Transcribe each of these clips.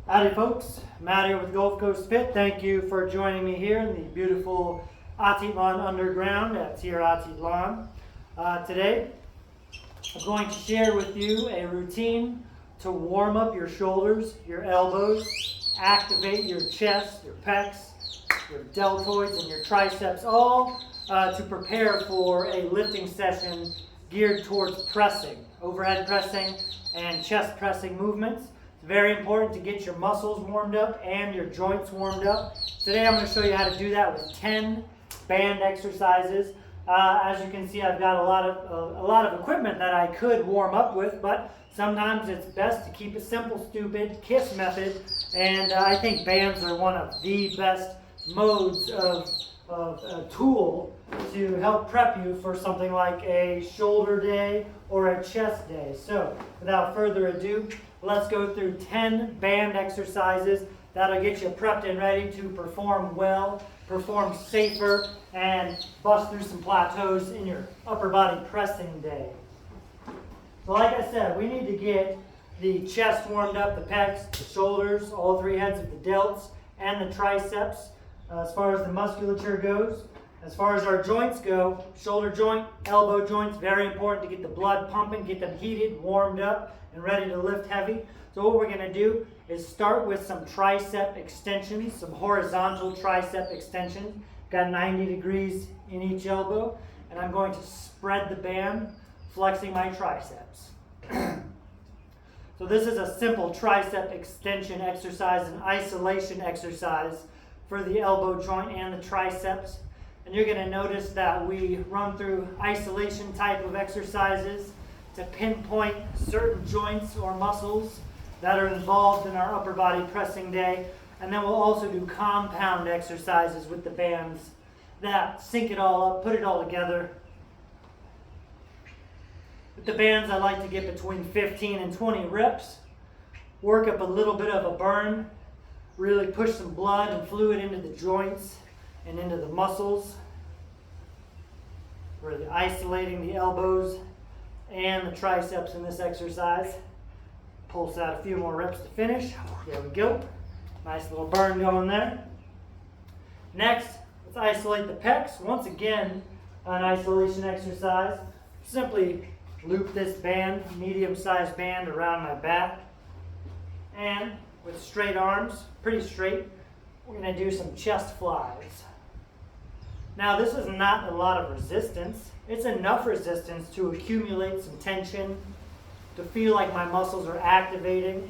Howdy folks, Matt here with Gulf Coast Fit. Thank you for joining me here in the beautiful Atitlan Underground at Tir Atitlan. Today, I'm going to share with you a routine to warm up your shoulders, your elbows, activate your chest, your pecs, your deltoids, and your triceps, all to prepare for a lifting session geared towards pressing, overhead pressing and chest pressing movements. It's very important to get your muscles warmed up and your joints warmed up. Today I'm going to show you how to do that with 10 band exercises. As you can see, I've got a lot of equipment that I could warm up with, but sometimes it's best to keep it simple, stupid, KISS method, and I think bands are one of the best modes of a tool to help prep you for something like a shoulder day or a chest day. So without further ado, let's go through 10 band exercises that'll get you prepped and ready to perform well, perform safer, and bust through some plateaus in your upper body pressing day. So like I said, we need to get the chest warmed up, the pecs, the shoulders, all three heads of the delts, and the triceps as far as the musculature goes. As far as our joints go, shoulder joint, elbow joints, very important to get the blood pumping, get them heated, warmed up, and ready to lift heavy. So what we're going to do is start with some tricep extensions, some horizontal tricep extensions. Got 90 degrees in each elbow, and I'm going to spread the band, flexing my triceps. So this is a simple tricep extension exercise, an isolation exercise for the elbow joint and the triceps. And you're going to notice that we run through isolation type of exercises to pinpoint certain joints or muscles that are involved in our upper body pressing day. And then we'll also do compound exercises with the bands that sync it all up, put it all together. With the bands, I like to get between 15 and 20 reps, work up a little bit of a burn, really push some blood and fluid into the joints and into the muscles. We're isolating the elbows and the triceps in this exercise. Pulse out a few more reps to finish. There we go. Nice little burn going there. Next, let's isolate the pecs. Once again, an isolation exercise. Simply loop this band, medium-sized band, around my back. And with straight arms, pretty straight, we're going to do some chest flies. Now this is not a lot of resistance. It's enough resistance to accumulate some tension, to feel like my muscles are activating.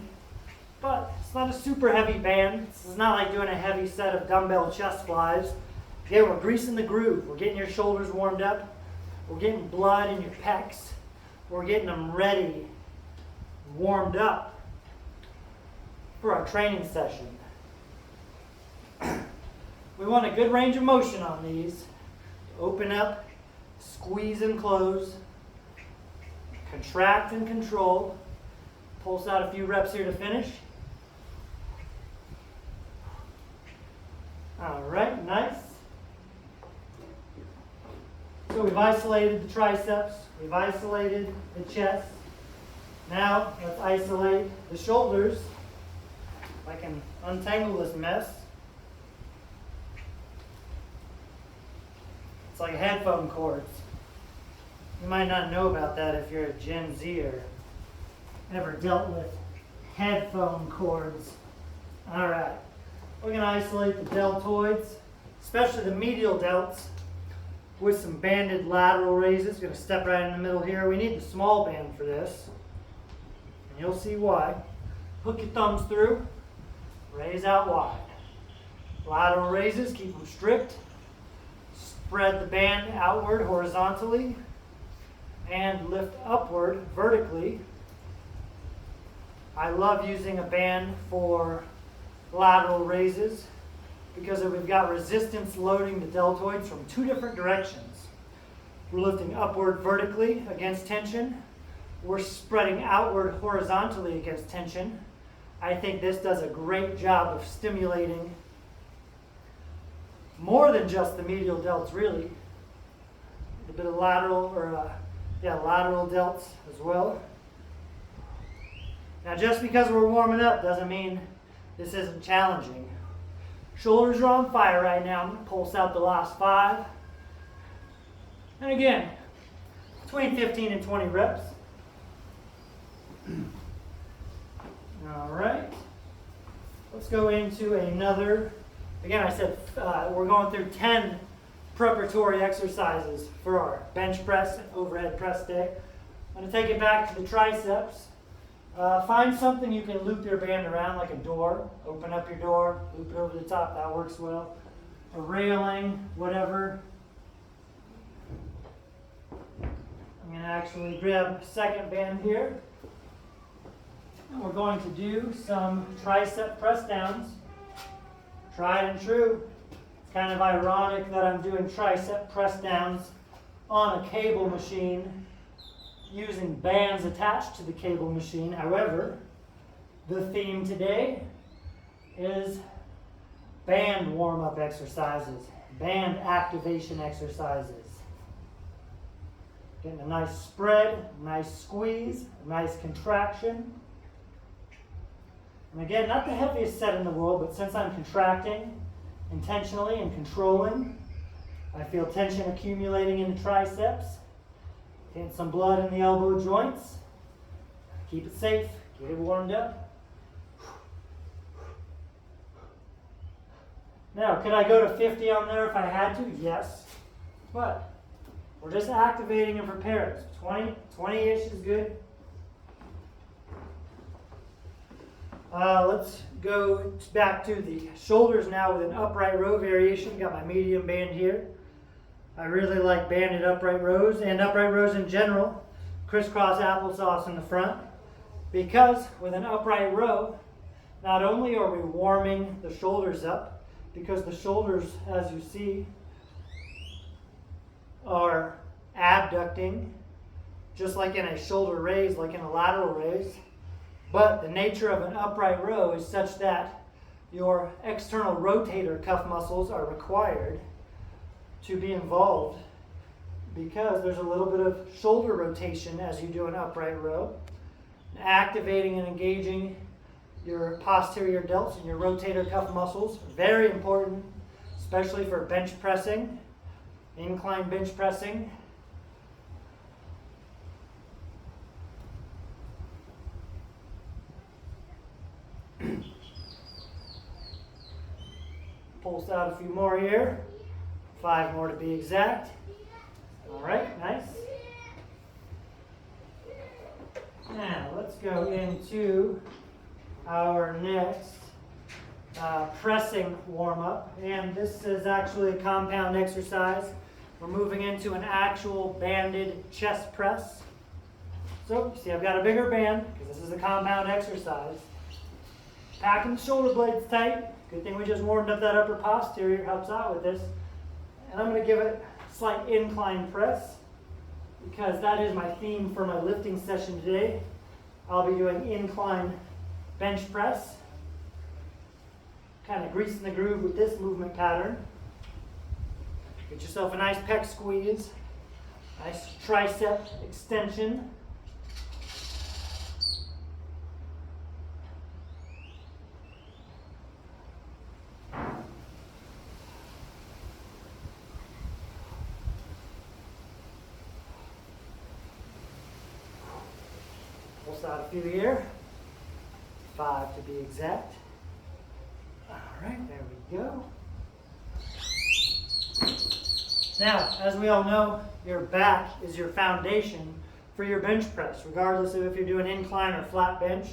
But it's not a super heavy band. This is not like doing a heavy set of dumbbell chest flies. Again, we're greasing the groove. We're getting your shoulders warmed up. We're getting blood in your pecs. We're getting them ready, warmed up for our training session. We want a good range of motion on these. Open up, squeeze and close, contract and control. Pulse out a few reps here to finish. All right, nice. So we've isolated the triceps, we've isolated the chest. Now let's isolate the shoulders. If I can untangle this mess. It's like headphone cords. You might not know about that if you're a Gen Zer. Ever dealt with headphone cords. All right. We're going to isolate the deltoids, especially the medial delts, with some banded lateral raises. Going to step right in the middle here. We need the small band for this, and you'll see why. Hook your thumbs through, raise out wide. Lateral raises, keep them strict. Spread the band outward horizontally and lift upward vertically. I love using a band for lateral raises because we've got resistance loading the deltoids from two different directions. We're lifting upward vertically against tension. We're spreading outward horizontally against tension. I think this does a great job of stimulating more than just the medial delts, really. A bit of lateral lateral delts as well. Now, just because we're warming up doesn't mean this isn't challenging. Shoulders are on fire right now. I'm going to pulse out the last 5. And again, between 15 and 20 reps. All right. Let's go into another. Again, I said we're going through 10 preparatory exercises for our bench press and overhead press day. I'm going to take it back to the triceps. Find something you can loop your band around, like a door. Open up your door, loop it over the top. That works well. A railing, whatever. I'm going to actually grab a second band here. And we're going to do some tricep press downs. Tried and true. It's kind of ironic that I'm doing tricep press downs on a cable machine using bands attached to the cable machine. However, the theme today is band warm-up exercises, band activation exercises. Getting a nice spread, a nice squeeze, a nice contraction. And again, not the heaviest set in the world, but since I'm contracting intentionally and controlling, I feel tension accumulating in the triceps. Getting some blood in the elbow joints. Keep it safe. Get it warmed up. Now, could I go to 50 on there if I had to? Yes. But we're just activating and preparing. 20-ish is good. Let's go back to the shoulders now with an upright row variation. Got my medium band here. I really like banded upright rows and upright rows in general. Crisscross applesauce in the front. Because with an upright row, not only are we warming the shoulders up, because the shoulders, as you see, are abducting, just like in a shoulder raise, like in a lateral raise. But the nature of an upright row is such that your external rotator cuff muscles are required to be involved because there's a little bit of shoulder rotation as you do an upright row. Activating and engaging your posterior delts and your rotator cuff muscles, very important, especially for bench pressing, incline bench pressing. Pulse out a few more here. 5 more to be exact. All right, nice. Now let's go into our next pressing warm-up. And this is actually a compound exercise. We're moving into an actual banded chest press. So you see I've got a bigger band because this is a compound exercise. Packing the shoulder blades tight. Good thing we just warmed up that upper posterior, helps out with this. And I'm going to give it a slight incline press because that is my theme for my lifting session today. I'll be doing incline bench press. Kind of greasing the groove with this movement pattern. Get yourself a nice pec squeeze, nice tricep extension. Pulse out a few here. 5 to be exact. All right, there we go. Now, as we all know, your back is your foundation for your bench press, regardless of if you're doing incline or flat bench.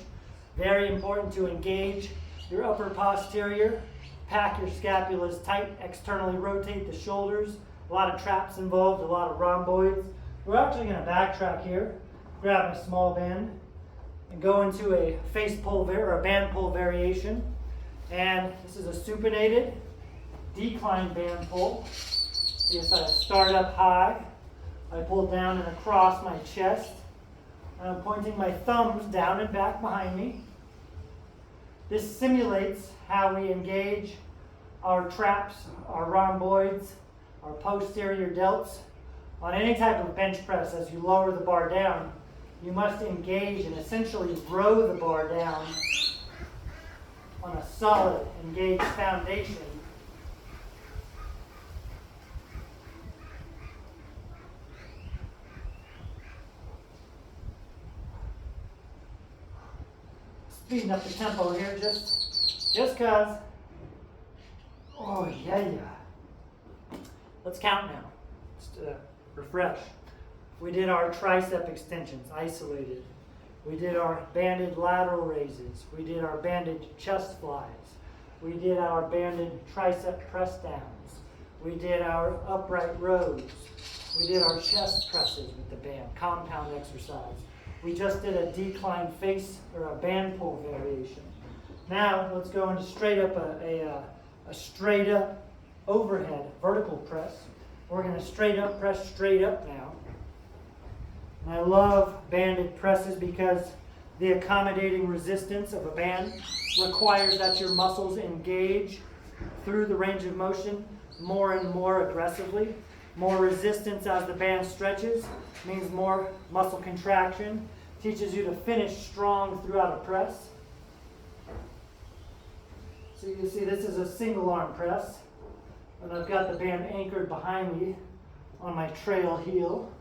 Very important to engage your upper posterior, pack your scapulas tight, externally rotate the shoulders. A lot of traps involved, a lot of rhomboids. We're actually going to backtrack here, grab a small band, and go into a face pull or a band pull variation. And this is a supinated decline band pull. Yes, I start up high. I pull down and across my chest. And I'm pointing my thumbs down and back behind me. This simulates how we engage our traps, our rhomboids, our posterior delts. On any type of bench press, as you lower the bar down, you must engage and essentially row the bar down on a solid, engaged foundation. Speeding up the tempo here just cause. Oh yeah. Let's count now. Just refresh. We did our tricep extensions, isolated. We did our banded lateral raises. We did our banded chest flies. We did our banded tricep press downs. We did our upright rows. We did our chest presses with the band, compound exercise. We just did a decline face or a band pull variation. Now let's go into straight up a straight up overhead vertical press. We're going to straight up press straight up now. And I love banded presses because the accommodating resistance of a band requires that your muscles engage through the range of motion more and more aggressively. More resistance as the band stretches means more muscle contraction. Teaches you to finish strong throughout a press. So you can see this is a single arm press. And I've got the band anchored behind me on my trail heel.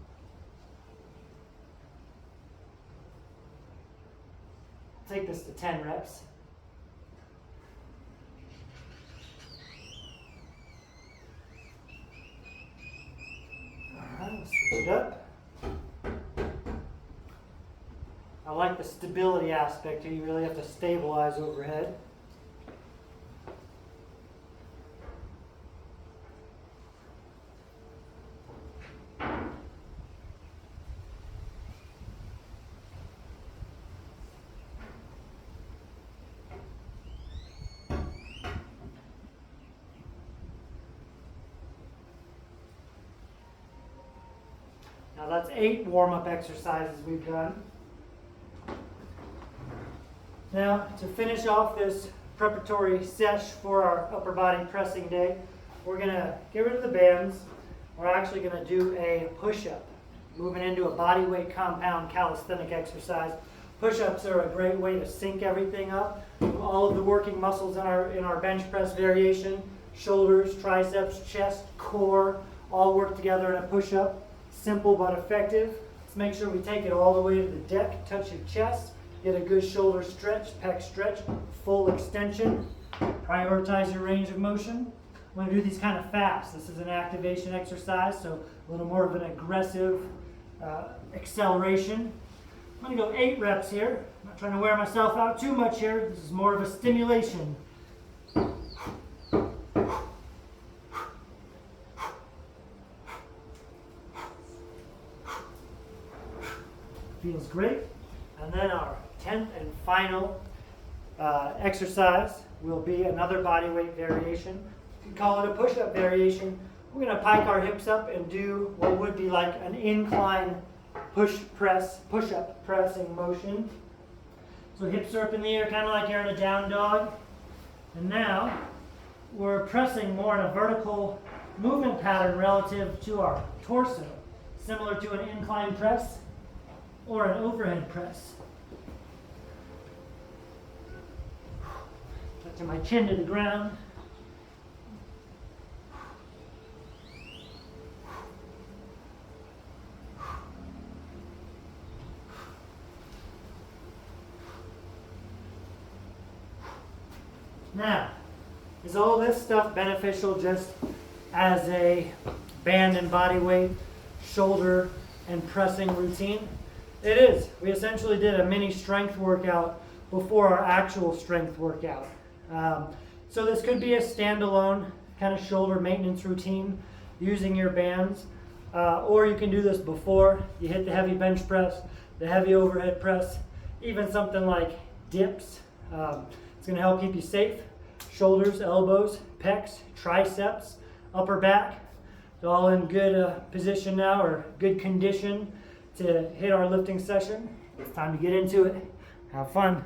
Take this to 10 reps. Alright, let's switch it up. I like the stability aspect here. You really have to stabilize overhead. Now that's 8 warm-up exercises we've done. Now to finish off this preparatory sesh for our upper body pressing day, we're going to get rid of the bands. We're actually going to do a push-up, moving into a body weight compound calisthenic exercise. Push-ups are a great way to sync everything up. All of the working muscles in our bench press variation, shoulders, triceps, chest, core, all work together in a push-up. Simple but effective. Let's make sure we take it all the way to the deck, touch your chest, get a good shoulder stretch, pec stretch, full extension. Prioritize your range of motion. I'm going to do these kind of fast. This is an activation exercise, so a little more of an aggressive acceleration. I'm going to go 8 reps here. I'm not trying to wear myself out too much here. This is more of a stimulation. Feels great. And then our 10th and final exercise will be another body weight variation. You can call it a push-up variation. We're going to pike our hips up and do what would be like an incline push-up pressing motion. So hips are up in the air, kind of like you're in a down dog. And now we're pressing more in a vertical movement pattern relative to our torso, similar to an incline press or an overhead press. Touching my chin to the ground. Now, is all this stuff beneficial just as a band and body weight, shoulder and pressing routine? It is. We essentially did a mini strength workout before our actual strength workout. So this could be a standalone kind of shoulder maintenance routine using your bands, or you can do this before you hit the heavy bench press, the heavy overhead press, even something like dips. It's going to help keep you safe. Shoulders, elbows, pecs, triceps, upper back. It's all in good position now, or good condition to hit our lifting session. It's time to get into it. Have fun.